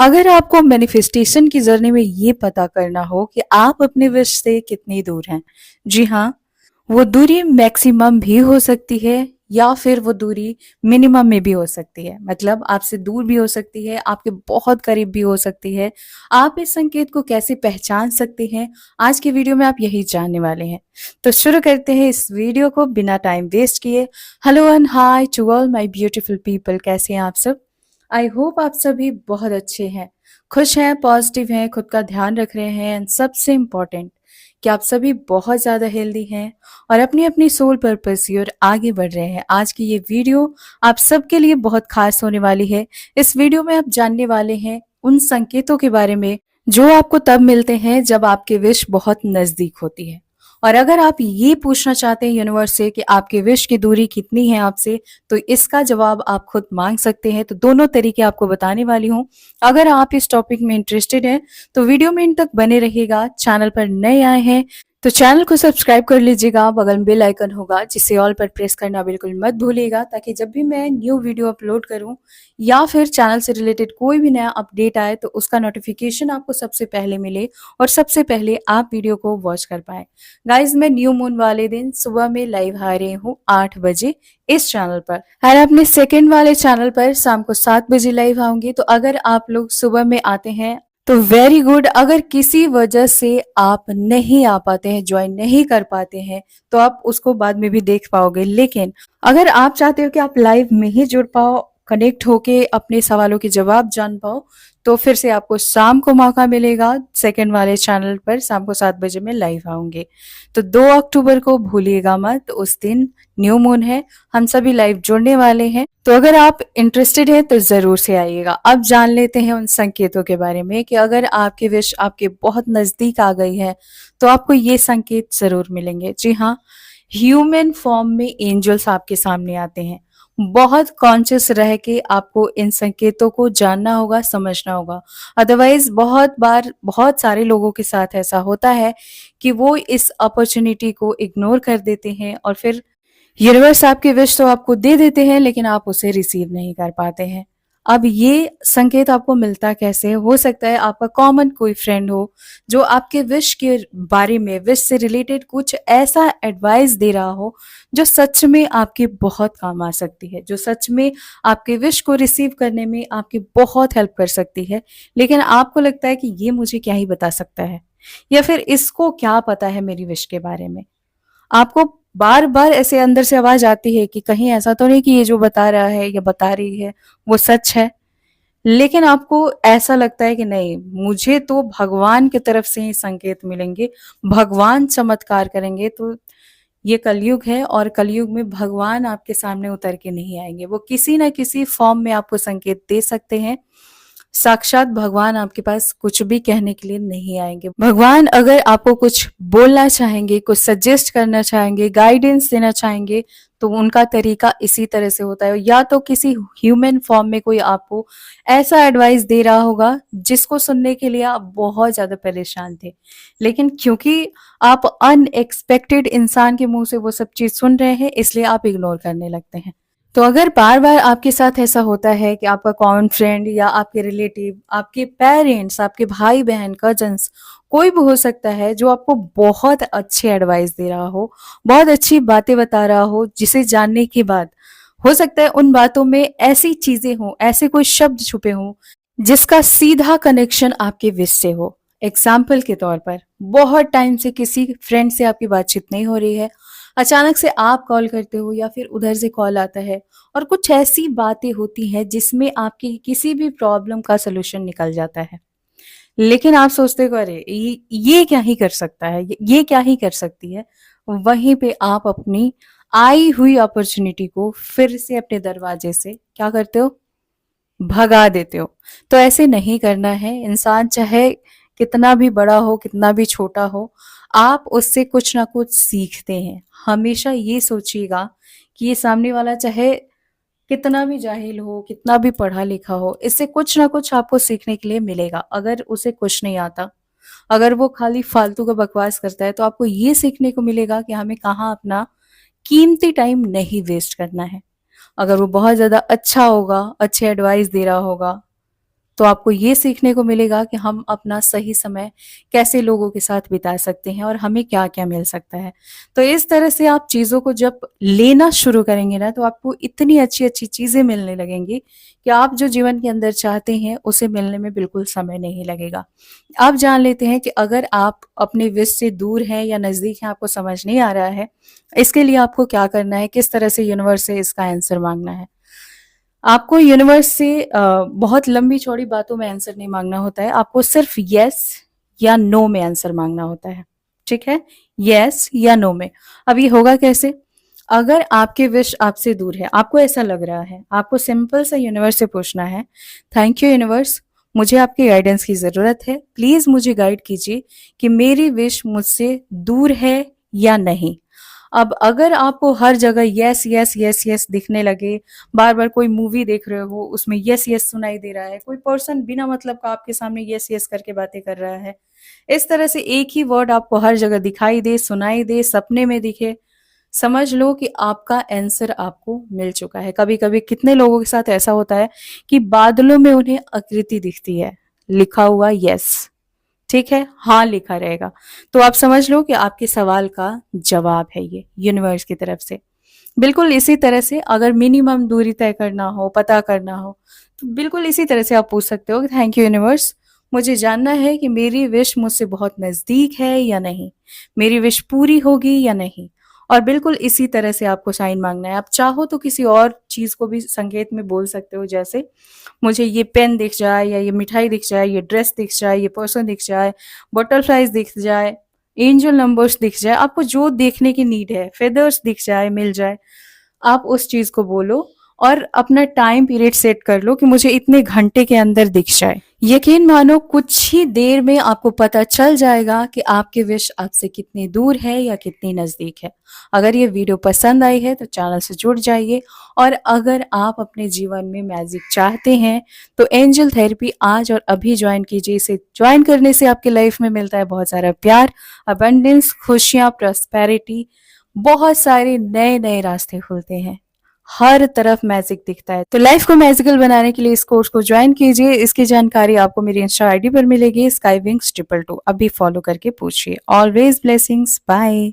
अगर आपको मैनिफेस्टेशन की जर्नी में ये पता करना हो कि आप अपने विश से कितनी दूर हैं, जी हाँ, वो दूरी मैक्सिमम भी हो सकती है या फिर वो दूरी मिनिमम में भी हो सकती है। मतलब आपसे दूर भी हो सकती है, आपके बहुत करीब भी हो सकती है। आप इस संकेत को कैसे पहचान सकते हैं, आज की वीडियो में आप यही जानने वाले हैं। तो शुरू करते हैं इस वीडियो को बिना टाइम वेस्ट किए। Hello and hi to all my beautiful people, कैसे हैं आप सब? आई होप आप सभी बहुत अच्छे हैं, खुश हैं, पॉजिटिव हैं, खुद का ध्यान रख रहे हैं एंड सबसे इम्पोर्टेंट कि आप सभी बहुत ज़्यादा हेल्दी हैं और अपनी अपनी सोल पर्पस की ओर आगे बढ़ रहे हैं। आज की ये वीडियो आप सबके लिए बहुत खास होने वाली है। इस वीडियो में आप जानने वाले हैं उन संकेतों के बारे में जो आपको तब मिलते हैं जब आपकी विश बहुत नज़दीक होती है। और अगर आप ये पूछना चाहते हैं यूनिवर्स से कि आपके विश की दूरी कितनी है आपसे, तो इसका जवाब आप खुद मांग सकते हैं। तो दोनों तरीके आपको बताने वाली हूँ। अगर आप इस टॉपिक में इंटरेस्टेड हैं तो वीडियो में इन तक बने रहिएगा। चैनल पर नए आए हैं तो चैनल को सब्सक्राइब कर लीजिएगा, बगल में बेल आइकन होगा जिसे ऑल पर प्रेस करना बिल्कुल मत भूलिएगा, ताकि जब भी मैं न्यू वीडियो अपलोड करूं या फिर चैनल से रिलेटेड कोई भी नया अपडेट आए तो उसका नोटिफिकेशन आपको सबसे पहले मिले और सबसे पहले आप वीडियो को वॉच कर पाए। गाइज, मैं न्यू मून वाले दिन सुबह में लाइव आ रही हूँ 8 बजे इस चैनल पर, और अपने सेकंड वाले चैनल पर शाम को 7 बजे लाइव आऊंगी। तो अगर आप लोग सुबह में आते हैं तो वेरी गुड। अगर किसी वजह से आप नहीं आ पाते हैं, ज्वाइन नहीं कर पाते हैं, तो आप उसको बाद में भी देख पाओगे। लेकिन अगर आप चाहते हो कि आप लाइव में ही जुड़ पाओ, कनेक्ट होके अपने सवालों के जवाब जान पाओ, तो फिर से आपको शाम को मौका मिलेगा। सेकंड वाले चैनल पर शाम को 7 बजे मैं लाइव आऊंगी। तो 2 अक्टूबर को भूलिएगा मत, उस दिन न्यू मून है, हम सभी लाइव जुड़ने वाले हैं। तो अगर आप इंटरेस्टेड हैं तो जरूर से आइएगा। अब जान लेते हैं उन संकेतों के बारे में कि अगर आपकी विश आपके बहुत नजदीक आ गई है तो आपको ये संकेत जरूर मिलेंगे। जी हाँ, ह्यूमन फॉर्म में एंजल्स आपके सामने आते हैं। बहुत कॉन्शियस रह के आपको इन संकेतों को जानना होगा, समझना होगा। अदरवाइज बहुत बार बहुत सारे लोगों के साथ ऐसा होता है कि वो इस अपॉर्चुनिटी को इग्नोर कर देते हैं और फिर यूनिवर्स आपकी विश तो आपको दे देते हैं लेकिन आप उसे रिसीव नहीं कर पाते हैं। अब ये संकेत आपको मिलता कैसे? हो सकता है आपका कॉमन कोई फ्रेंड हो जो आपके विश के बारे में, विश से रिलेटेड कुछ ऐसा एडवाइस दे रहा हो जो सच में आपके बहुत काम आ सकती है, जो सच में आपके विश को रिसीव करने में आपकी बहुत हेल्प कर सकती है। लेकिन आपको लगता है कि ये मुझे क्या ही बता सकता है, या फिर इसको क्या पता है मेरी विश के बारे में। आपको बार बार ऐसे अंदर से आवाज आती है कि कहीं ऐसा तो नहीं कि ये जो बता रहा है या बता रही है वो सच है। लेकिन आपको ऐसा लगता है कि नहीं, मुझे तो भगवान की तरफ से ही संकेत मिलेंगे, भगवान चमत्कार करेंगे। तो ये कलयुग है और कलयुग में भगवान आपके सामने उतर के नहीं आएंगे, वो किसी ना किसी फॉर्म में आपको संकेत दे सकते हैं। साक्षात भगवान आपके पास कुछ भी कहने के लिए नहीं आएंगे। भगवान अगर आपको कुछ बोलना चाहेंगे, कुछ सजेस्ट करना चाहेंगे, गाइडेंस देना चाहेंगे, तो उनका तरीका इसी तरह से होता है। या तो किसी ह्यूमन फॉर्म में कोई आपको ऐसा एडवाइस दे रहा होगा जिसको सुनने के लिए आप बहुत ज्यादा परेशान थे, लेकिन क्योंकि आप अनएक्सपेक्टेड इंसान के मुंह से वो सब चीज सुन रहे हैं, इसलिए आप इग्नोर करने लगते हैं। तो अगर बार बार आपके साथ ऐसा होता है कि आपका कॉमन फ्रेंड या आपके रिलेटिव, आपके पेरेंट्स, आपके भाई बहन, कजन्स, कोई भी हो सकता है जो आपको बहुत अच्छे एडवाइस दे रहा हो, बहुत अच्छी बातें बता रहा हो, जिसे जानने के बाद हो सकता है उन बातों में ऐसी चीजें हों, ऐसे कोई शब्द छुपे हों जिसका सीधा कनेक्शन आपके विश से हो। एग्जाम्पल के तौर पर, बहुत टाइम से किसी फ्रेंड से आपकी बातचीत नहीं हो रही है, अचानक से आप कॉल करते हो या फिर उधर से कॉल आता है और कुछ ऐसी बातें होती हैं जिसमें आपकी किसी भी प्रॉब्लम का सलूशन निकल जाता है। लेकिन आप सोचते हो अरे ये क्या ही कर सकता है, ये क्या ही कर सकती है। वहीं पे आप अपनी आई हुई अपॉर्चुनिटी को फिर से अपने दरवाजे से क्या करते हो? भगा देते हो। तो ऐसे नहीं करना है। इंसान चाहे कितना भी बड़ा हो, कितना भी छोटा हो, आप उससे कुछ ना कुछ सीखते हैं। हमेशा ये सोचिएगा कि ये सामने वाला चाहे कितना भी जाहिल हो, कितना भी पढ़ा लिखा हो, इससे कुछ ना कुछ आपको सीखने के लिए मिलेगा। अगर उसे कुछ नहीं आता, अगर वो खाली फालतू का बकवास करता है, तो आपको ये सीखने को मिलेगा कि हमें कहाँ अपना कीमती टाइम नहीं वेस्ट करना है। अगर वो बहुत ज़्यादा अच्छा होगा, अच्छे एडवाइस दे रहा होगा, तो आपको ये सीखने को मिलेगा कि हम अपना सही समय कैसे लोगों के साथ बिता सकते हैं और हमें क्या-क्या मिल सकता है। तो इस तरह से आप चीज़ों को जब लेना शुरू करेंगे ना, तो आपको इतनी अच्छी-अच्छी चीज़ें मिलने लगेंगी कि आप जो जीवन के अंदर चाहते हैं, उसे मिलने में बिल्कुल समय नहीं लगेगा। अब जान लेते हैं कि अगर आप अपने विश से दूर हैं या नज़दीक हैं, आपको समझ नहीं आ रहा है, इसके लिए आपको क्या करना है, किस तरह से यूनिवर्स से इसका आंसर माँगना है। आपको यूनिवर्स से बहुत लंबी-चौड़ी बातों में आंसर नहीं माँगना होता है, आपको सिर्फ येस या नो में आंसर माँगना होता है, ठीक है? येस या नो में। अब ये होगा कैसे? अगर आपके विश आपसे दूर है, आपको ऐसा लग रहा है, आपको सिंपल सा यूनिवर्स से पूछना है, थैंक यू यूनिवर्स, मुझे आपकी गाइडेंस की ज़रूरत है, प्लीज़ मुझे गाइड कीजिए कि मेरी विश मुझसे दूर है या नहीं। अब अगर आपको हर जगह यस यस यस यस दिखने लगे, बार बार कोई मूवी देख रहे हो उसमें यस यस सुनाई दे रहा है, कोई पर्सन बिना मतलब का आपके सामने यस यस करके बातें कर रहा है, इस तरह से एक ही वर्ड आपको हर जगह दिखाई दे, सुनाई दे, सपने में दिखे, समझ लो कि आपका आंसर आपको मिल चुका है। कभी कभी कितने लोगों के साथ ऐसा होता है कि बादलों में उन्हें आकृति दिखती है, लिखा हुआ यस, ठीक है, हाँ लिखा रहेगा। तो आप समझ लो कि आपके सवाल का जवाब है ये यूनिवर्स की तरफ से। बिल्कुल इसी तरह से अगर मिनिमम दूरी तय करना हो, पता करना हो, तो बिल्कुल इसी तरह से आप पूछ सकते हो कि थैंक यू यूनिवर्स, मुझे जानना है कि मेरी विश मुझसे बहुत नज़दीक है या नहीं, मेरी विश पूरी होगी या नहीं। और बिल्कुल इसी तरह से आपको साइन मांगना है। आप चाहो तो किसी और चीज़ को भी संकेत में बोल सकते हो, जैसे मुझे ये पेन दिख जाए या ये मिठाई दिख जाए, ये ड्रेस दिख जाए, ये पर्सन दिख जाए, बटरफ्लाइज दिख जाए, एंजल नंबर्स दिख जाए, आपको जो देखने की नीड है, फेदर्स दिख जाए, मिल जाए, आप उस चीज को बोलो और अपना टाइम पीरियड सेट कर लो कि मुझे इतने घंटे के अंदर दिख जाए। यकीन मानो कुछ ही देर में आपको पता चल जाएगा कि आपकी विश आपसे कितनी दूर है या कितनी नजदीक है। अगर ये वीडियो पसंद आई है तो चैनल से जुड़ जाइए, और अगर आप अपने जीवन में मैजिक चाहते हैं तो एंजल थेरेपी आज और अभी ज्वाइन कीजिए। इसे ज्वाइन करने से आपके लाइफ में मिलता है बहुत सारा प्यार, अबंडेंस, खुशियां, प्रॉस्पेरिटी, बहुत सारे नए नए रास्ते खुलते हैं, हर तरफ मैजिक दिखता है। तो लाइफ को मैजिकल बनाने के लिए इस कोर्स को ज्वाइन कीजिए। इसकी जानकारी आपको मेरी इंस्टा आईडी पर मिलेगी, स्काई विंग्स 222। अभी फॉलो करके पूछिए। Always blessings, bye.